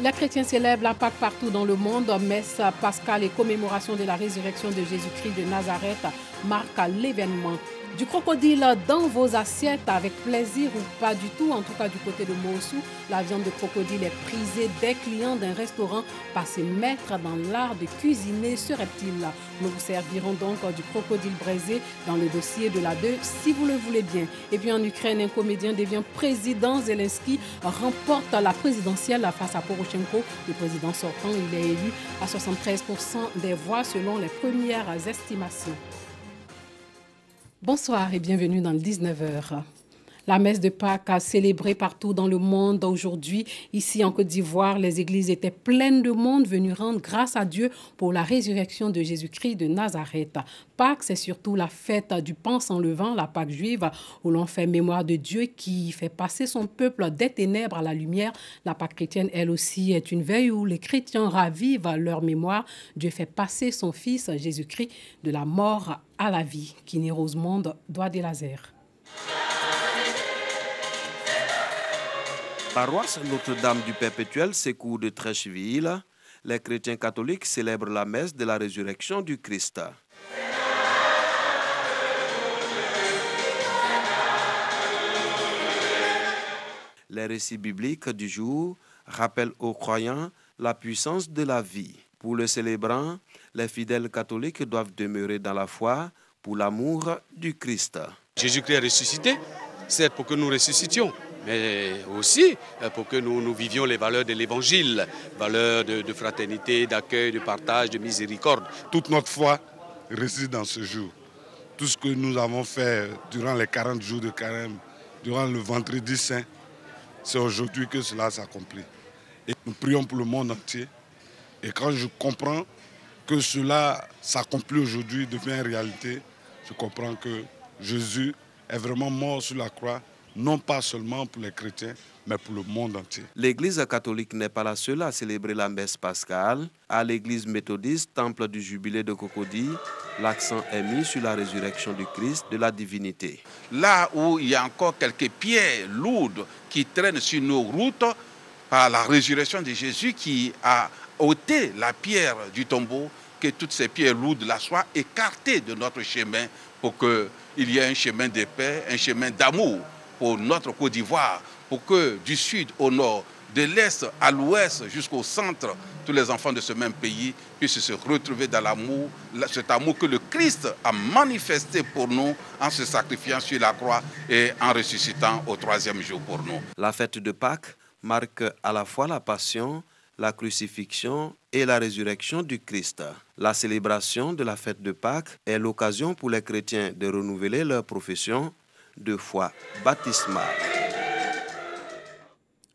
Les chrétiens célèbrent la Pâque partout dans le monde. Messe pascale et commémoration de la résurrection de Jésus-Christ de Nazareth marquent l'événement. Du crocodile dans vos assiettes avec plaisir ou pas du tout, en tout cas du côté de Mossou, la viande de crocodile est prisée des clients d'un restaurant par ses maîtres dans l'art de cuisiner ce reptile. Nous vous servirons donc du crocodile braisé dans le dossier de la 2 si vous le voulez bien. Et puis en Ukraine, un comédien devient président. Zelensky remporte la présidentielle face à Poroshenko. Le président sortant, il est élu à 73% des voix selon les premières estimations. Bonsoir et bienvenue dans le 19h. La messe de Pâques a célébré partout dans le monde aujourd'hui. Ici en Côte d'Ivoire, les églises étaient pleines de monde venu rendre grâce à Dieu pour la résurrection de Jésus-Christ de Nazareth. Pâques, c'est surtout la fête du pain sans levain, la Pâque juive, où l'on fait mémoire de Dieu qui fait passer son peuple des ténèbres à la lumière. La Pâque chrétienne, elle aussi, est une veille où les chrétiens ravivent leur mémoire. Dieu fait passer son Fils Jésus-Christ de la mort à la vie. Kini Rosemonde, Doigt des Laser. Paroisse Notre-Dame du Perpétuel, Sécours de Trècheville, les chrétiens catholiques célèbrent la messe de la résurrection du Christ. Les récits bibliques du jour rappellent aux croyants la puissance de la vie. Pour le célébrant, les fidèles catholiques doivent demeurer dans la foi pour l'amour du Christ. Jésus-Christ est ressuscité, c'est pour que nous ressuscitions, mais aussi pour que nous vivions les valeurs de l'Évangile, valeurs de fraternité, d'accueil, de partage, de miséricorde. Toute notre foi réside dans ce jour. Tout ce que nous avons fait durant les 40 jours de carême, durant le vendredi saint, c'est aujourd'hui que cela s'accomplit. Et nous prions pour le monde entier. Et quand je comprends que cela s'accomplit aujourd'hui, devient réalité, je comprends que Jésus est vraiment mort sur la croix, non pas seulement pour les chrétiens, mais pour le monde entier. L'Église catholique n'est pas la seule à célébrer la messe pascale. À l'Église méthodiste, temple du jubilé de Cocody, l'accent est mis sur la résurrection du Christ, de la divinité. Là où il y a encore quelques pierres lourdes qui traînent sur nos routes, par la résurrection de Jésus qui a ôté la pierre du tombeau, que toutes ces pierres lourdes-là soient écartées de notre chemin pour qu'il y ait un chemin de paix, un chemin d'amour pour notre Côte d'Ivoire, pour que du sud au nord, de l'est à l'ouest jusqu'au centre, tous les enfants de ce même pays puissent se retrouver dans l'amour, cet amour que le Christ a manifesté pour nous en se sacrifiant sur la croix et en ressuscitant au 3e jour pour nous. La fête de Pâques marque à la fois la passion, la crucifixion et la résurrection du Christ. La célébration de la fête de Pâques est l'occasion pour les chrétiens de renouveler leur profession de foi baptismale.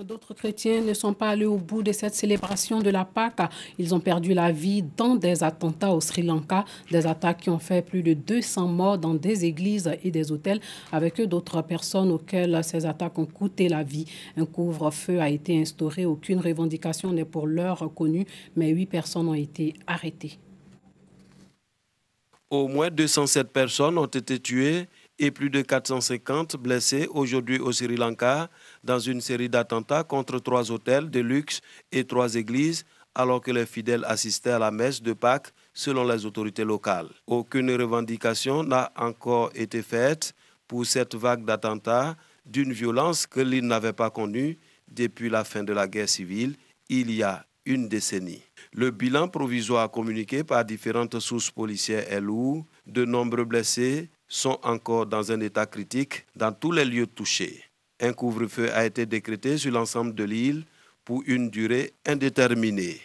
D'autres chrétiens ne sont pas allés au bout de cette célébration de la Pâque. Ils ont perdu la vie dans des attentats au Sri Lanka, des attaques qui ont fait plus de 200 morts dans des églises et des hôtels, avec d'autres personnes auxquelles ces attaques ont coûté la vie. Un couvre-feu a été instauré, aucune revendication n'est pour l'heure connue, mais 8 personnes ont été arrêtées. Au moins 207 personnes ont été tuées et plus de 450 blessés aujourd'hui au Sri Lanka dans une série d'attentats contre 3 hôtels de luxe et 3 églises alors que les fidèles assistaient à la messe de Pâques selon les autorités locales. Aucune revendication n'a encore été faite pour cette vague d'attentats d'une violence que l'île n'avait pas connue depuis la fin de la guerre civile il y a une décennie. Le bilan provisoire communiqué par différentes sources policières est lourd. De nombreux blessés sont encore dans un état critique dans tous les lieux touchés. Un couvre-feu a été décrété sur l'ensemble de l'île pour une durée indéterminée.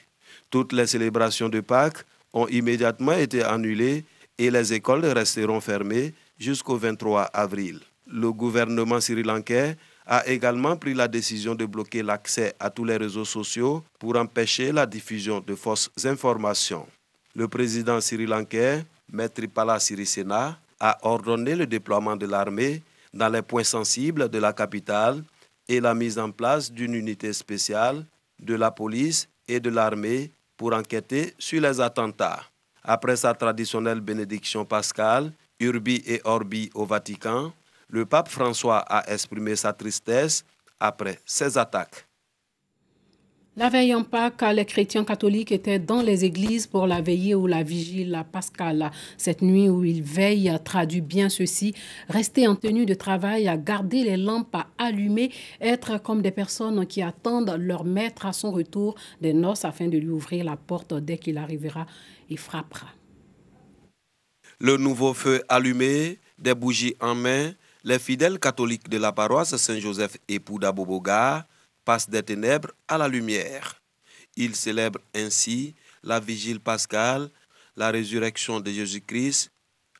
Toutes les célébrations de Pâques ont immédiatement été annulées et les écoles resteront fermées jusqu'au 23 avril. Le gouvernement sri-lankais a également pris la décision de bloquer l'accès à tous les réseaux sociaux pour empêcher la diffusion de fausses informations. Le président sri-lankais, Maithripala Sirisena, a ordonné le déploiement de l'armée dans les points sensibles de la capitale et la mise en place d'une unité spéciale de la police et de l'armée pour enquêter sur les attentats. Après sa traditionnelle bénédiction pascale, Urbi et Orbi au Vatican, le pape François a exprimé sa tristesse après ces attaques. La veille en Pâques, les chrétiens catholiques étaient dans les églises pour la veillée ou la vigile pascale. Cette nuit où ils veillent traduit bien ceci: rester en tenue de travail, garder les lampes allumées, être comme des personnes qui attendent leur maître à son retour des noces afin de lui ouvrir la porte dès qu'il arrivera et frappera. Le nouveau feu allumé, des bougies en main, les fidèles catholiques de la paroisse Saint-Joseph époux d'Aboboga passent des ténèbres à la lumière. Ils célèbrent ainsi la vigile pascale, la résurrection de Jésus-Christ,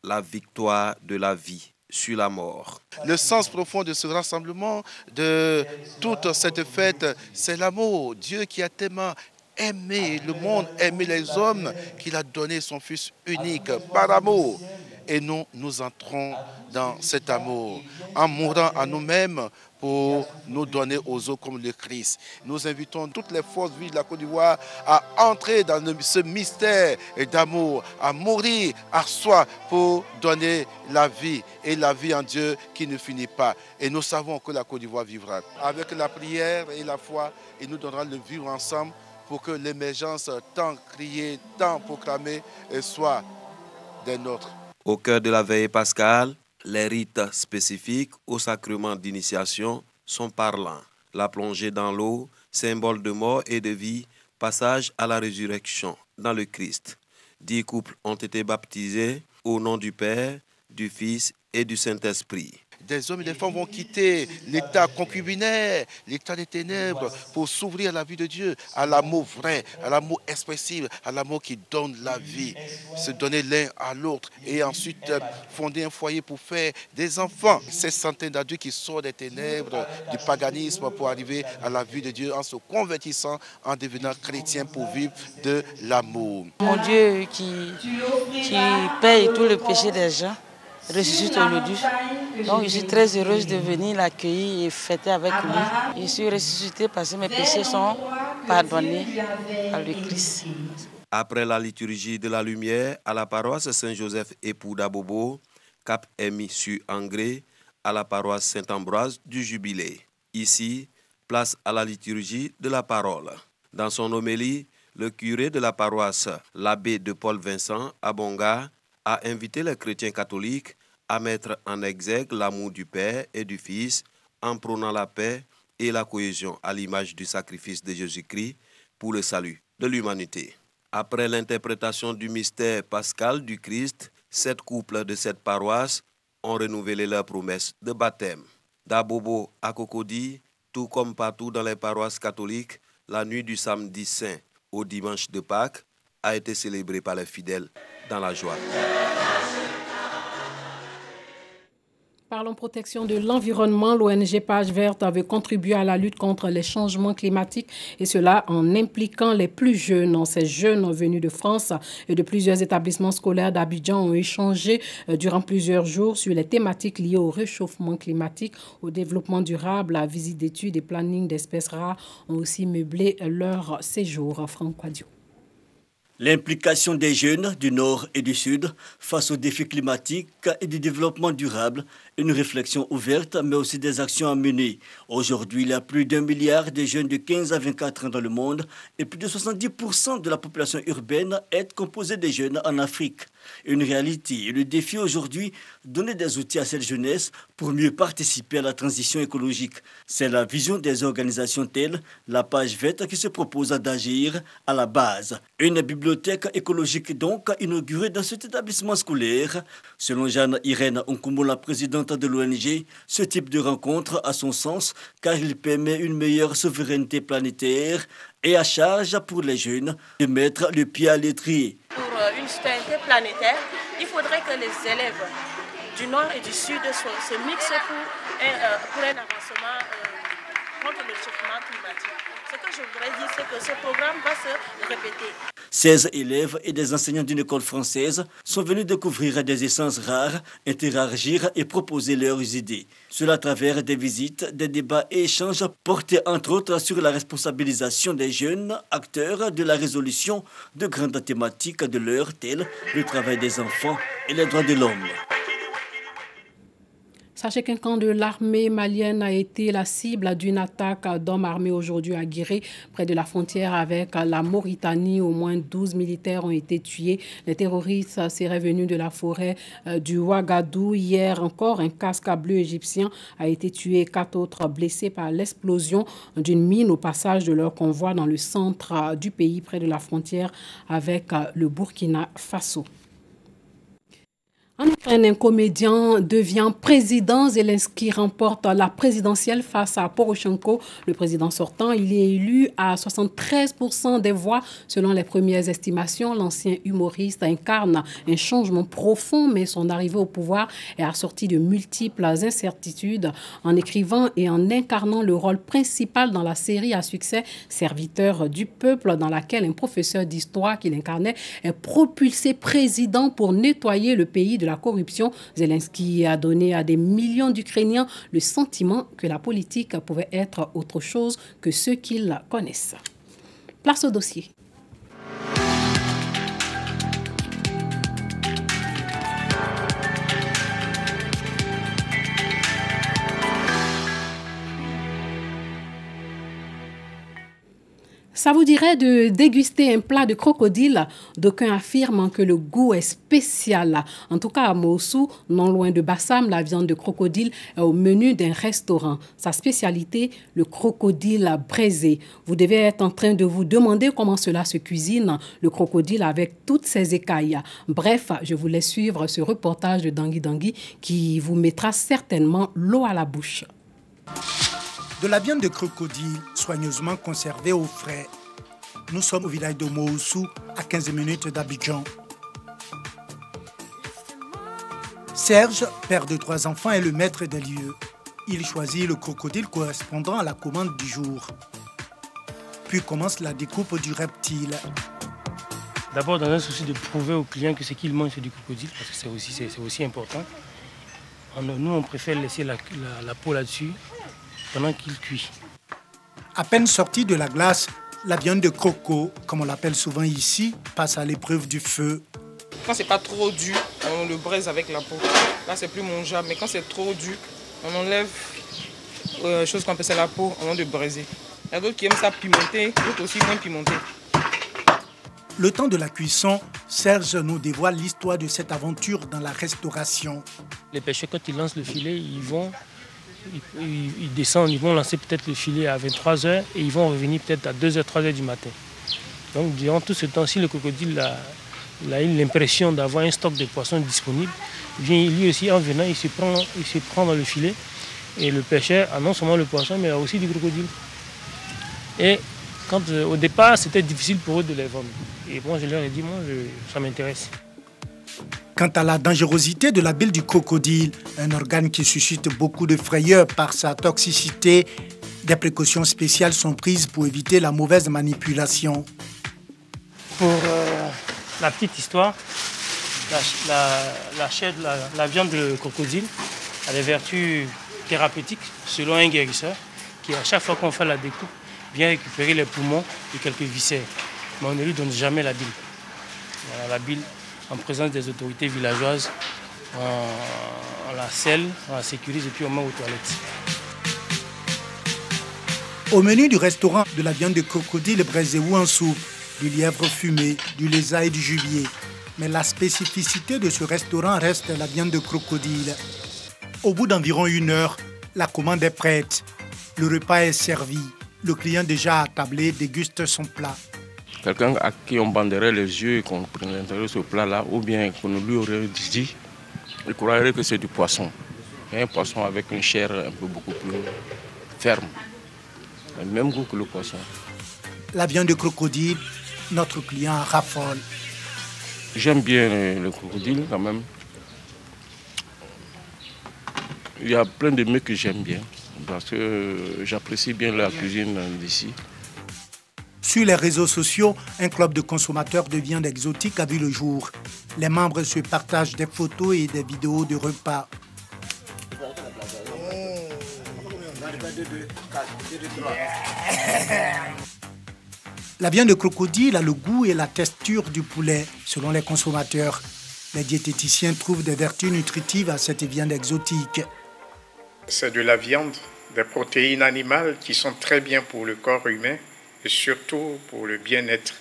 la victoire de la vie sur la mort. Le sens profond de ce rassemblement, de toute cette fête, c'est l'amour. Dieu qui a tellement aimé le monde, aimé les hommes, qu'il a donné son Fils unique par amour. Et nous entrons dans cet amour en mourant à nous-mêmes pour nous donner aux autres comme le Christ. Nous invitons toutes les forces vives de la Côte d'Ivoire à entrer dans ce mystère d'amour, à mourir à soi pour donner la vie et la vie en Dieu qui ne finit pas. Et nous savons que la Côte d'Ivoire vivra. Avec la prière et la foi, il nous donnera le vivre ensemble pour que l'émergence tant criée, tant proclamée soit des nôtres. Au cœur de la veillée pascale, les rites spécifiques au sacrement d'initiation sont parlants. La plongée dans l'eau, symbole de mort et de vie, passage à la résurrection dans le Christ. 10 couples ont été baptisés au nom du Père, du Fils et du Saint-Esprit. Des hommes et des femmes vont quitter l'état concubinaire, l'état des ténèbres pour s'ouvrir à la vie de Dieu, à l'amour vrai, à l'amour expressif, à l'amour qui donne la vie, se donner l'un à l'autre et ensuite fonder un foyer pour faire des enfants. Ces centaines d'adultes qui sortent des ténèbres, du paganisme pour arriver à la vie de Dieu en se convertissant, en devenant chrétien pour vivre de l'amour. Mon Dieu qui paye tout le péché des gens ressuscite aujourd'hui. Donc je suis très heureuse de venir l'accueillir et fêter avec lui. Je suis ressuscitée parce que mes péchés sont pardonnés par le Christ. Après la liturgie de la lumière à la paroisse Saint-Joseph époux d'Abobo, cap est mis sur Angré à la paroisse Saint-Ambroise du Jubilé. Ici, place à la liturgie de la parole. Dans son homélie, le curé de la paroisse, l'abbé de Paul Vincent à Bonga, a invité les chrétiens catholiques à mettre en exergue l'amour du Père et du Fils en prônant la paix et la cohésion à l'image du sacrifice de Jésus-Christ pour le salut de l'humanité. Après l'interprétation du mystère pascal du Christ, 7 couples de cette paroisse ont renouvelé leur promesse de baptême. D'Abobo à Cocody, tout comme partout dans les paroisses catholiques, la nuit du samedi saint au dimanche de Pâques a été célébrée par les fidèles dans la joie. Parlons protection de l'environnement. L'ONG Page Verte avait contribué à la lutte contre les changements climatiques et cela en impliquant les plus jeunes. Ces jeunes venus de France et de plusieurs établissements scolaires d'Abidjan ont échangé durant plusieurs jours sur les thématiques liées au réchauffement climatique, au développement durable, la visite d'études et planning d'espèces rares ont aussi meublé leur séjour. Franck Quadio. L'implication des jeunes du Nord et du Sud face aux défis climatiques et du développement durable, une réflexion ouverte mais aussi des actions à mener. Aujourd'hui, il y a plus d'1 milliard de jeunes de 15 à 24 ans dans le monde et plus de 70% de la population urbaine est composée de jeunes en Afrique. Une réalité et le défi aujourd'hui, donner des outils à cette jeunesse pour mieux participer à la transition écologique. C'est la vision des organisations telles la Page Verte qui se propose d'agir à la base. Une bibliothèque écologique donc inaugurée dans cet établissement scolaire. Selon Jeanne-Irène Onkumo, la présidente de l'ONG, ce type de rencontre a son sens car il permet une meilleure souveraineté planétaire et à charge pour les jeunes de mettre le pied à l'étrier. Pour une citoyenneté planétaire, il faudrait que les élèves du Nord et du Sud se mixent pour un avancement contre le réchauffement climatique. Ce que je voudrais dire, c'est que ce programme va se répéter. 16 élèves et des enseignants d'une école française sont venus découvrir des essences rares, interagir et proposer leurs idées. Cela à travers des visites, des débats et échanges portés entre autres sur la responsabilisation des jeunes acteurs de la résolution de grandes thématiques de l'heure telles le travail des enfants et les droits de l'homme. Sachez qu'un camp de l'armée malienne a été la cible d'une attaque d'hommes armés aujourd'hui à Guiré, près de la frontière avec la Mauritanie. Au moins 12 militaires ont été tués. Les terroristes seraient venus de la forêt du Ouagadou. Hier encore, un casque bleu égyptien a été tué et 4 autres blessés par l'explosion d'une mine au passage de leur convoi dans le centre du pays, près de la frontière avec le Burkina Faso. En Ukraine, un comédien devient président. Zelensky remporte la présidentielle face à Poroshenko, le président sortant. Il est élu à 73% des voix selon les premières estimations. L'ancien humoriste incarne un changement profond, mais son arrivée au pouvoir est assortie de multiples incertitudes. En écrivant et en incarnant le rôle principal dans la série à succès Serviteur du peuple, dans laquelle un professeur d'histoire qu'il incarnait est propulsé président pour nettoyer le pays de la corruption, Zelensky a donné à des millions d'Ukrainiens le sentiment que la politique pouvait être autre chose que ceux qu'ils connaissent. Place au dossier. Ça vous dirait de déguster un plat de crocodile? D'aucuns affirment que le goût est spécial. En tout cas, à Moussou, non loin de Bassam, la viande de crocodile est au menu d'un restaurant. Sa spécialité, le crocodile braisé. Vous devez être en train de vous demander comment cela se cuisine, le crocodile avec toutes ses écailles. Bref, je vous laisse suivre ce reportage de Dangui Dangui qui vous mettra certainement l'eau à la bouche. De la viande de crocodile soigneusement conservée au frais. Nous sommes au village de Moussou, à 15 minutes d'Abidjan. Serge, père de 3 enfants, est le maître des lieux. Il choisit le crocodile correspondant à la commande du jour. Puis commence la découpe du reptile. D'abord, dans un souci de prouver aux clients que ce qu'ils mangent, c'est du crocodile, parce que c'est aussi important. Nous, on préfère laisser la peau là-dessus pendant qu'il cuit. À peine sortie de la glace, la viande de croco, comme on l'appelle souvent ici, passe à l'épreuve du feu. Quand c'est pas trop dur, on le braise avec la peau. Là, c'est plus mangeable, mais quand c'est trop dur, on enlève chose qu'on appelle ça la peau avant de braiser. Il y a d'autres qui aiment ça pimenté, d'autres aussi moins pimenté. Le temps de la cuisson, Serge nous dévoile l'histoire de cette aventure dans la restauration. Les pêcheurs, quand ils lancent le filet, ils descendent, ils vont lancer peut-être le filet à 23h et ils vont revenir peut-être à 2h, 3h du matin. Donc durant tout ce temps-ci, le crocodile a eu l'impression d'avoir un stock de poissons disponible. Lui aussi, en venant, il se prend dans le filet et le pêcheur a non seulement le poisson, mais aussi du crocodile. Et au départ, c'était difficile pour eux de les vendre. Et moi, je leur ai dit, ça m'intéresse. Quant à la dangerosité de la bile du crocodile, un organe qui suscite beaucoup de frayeur par sa toxicité, des précautions spéciales sont prises pour éviter la mauvaise manipulation. Pour la petite histoire, la viande de crocodile a des vertus thérapeutiques selon un guérisseur qui, à chaque fois qu'on fait la découpe, vient récupérer les poumons et quelques viscères. Mais on ne lui donne jamais la bile. Voilà, la bile, en présence des autorités villageoises, on la scelle, on la sécurise et puis on met aux toilettes. Au menu du restaurant, de la viande de crocodile braisée ou en soupe, du lièvre fumé, du lézard et du gibier. Mais la spécificité de ce restaurant reste la viande de crocodile. Au bout d'environ 1 heure, la commande est prête. Le repas est servi. Le client déjà attablé déguste son plat. Quelqu'un à qui on banderait les yeux et qu'on présenterait ce plat-là, ou bien qu'on lui aurait dit, il croirait que c'est du poisson. Un poisson avec une chair un peu beaucoup plus ferme. Le même goût que le poisson. La viande de crocodile, notre client raffole. J'aime bien le crocodile quand même. Il y a plein de mets que j'aime bien, parce que j'apprécie bien la cuisine d'ici. Sur les réseaux sociaux, un club de consommateurs de viande exotique a vu le jour. Les membres se partagent des photos et des vidéos de repas. La viande de crocodile a le goût et la texture du poulet, selon les consommateurs. Les diététiciens trouvent des vertus nutritives à cette viande exotique. C'est de la viande, des protéines animales qui sont très bien pour le corps humain et surtout pour le bien-être.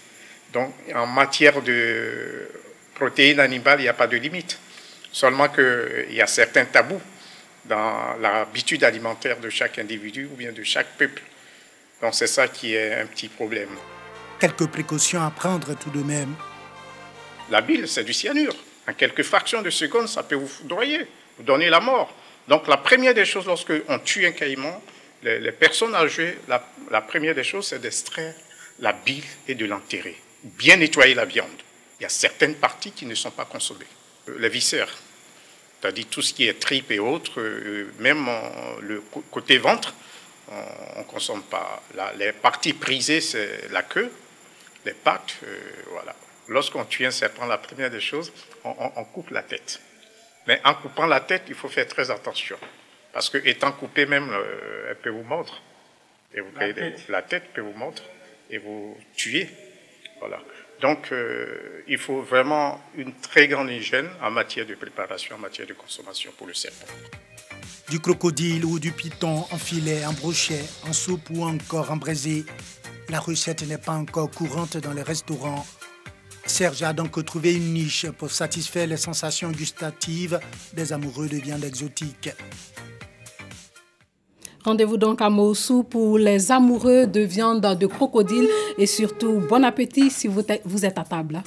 Donc en matière de protéines animales, il n'y a pas de limite. Seulement qu'il y a certains tabous dans l'habitude alimentaire de chaque individu ou bien de chaque peuple. Donc c'est ça qui est un petit problème. Quelques précautions à prendre tout de même. La bile, c'est du cyanure. En quelques fractions de secondes, ça peut vous foudroyer, vous donner la mort. Donc la première des choses, lorsqu'on tue un caïman, les personnes âgées, la première des choses, c'est d'extraire la bile et de l'enterrer. Bien nettoyer la viande. Il y a certaines parties qui ne sont pas consommées. Les viscères, c'est-à-dire tout ce qui est tripes et autres, même le côté ventre, on ne consomme pas. Les parties prisées, c'est la queue, les pattes, voilà. Lorsqu'on tue un serpent, la première des choses, on coupe la tête. Mais en coupant la tête, il faut faire très attention. Parce que étant coupée même, elle peut vous mordre. Et la tête peut vous mordre et vous tuer. Voilà. Donc, il faut vraiment une très grande hygiène en matière de préparation, en matière de consommation pour le serpent. Du crocodile ou du python en filet, en brochet, en soupe ou encore en braisé, la recette n'est pas encore courante dans les restaurants. Serge a donc trouvé une niche pour satisfaire les sensations gustatives des amoureux de viande exotique. Rendez-vous donc à Moussou pour les amoureux de viande de crocodile et surtout bon appétit si vous êtes à table.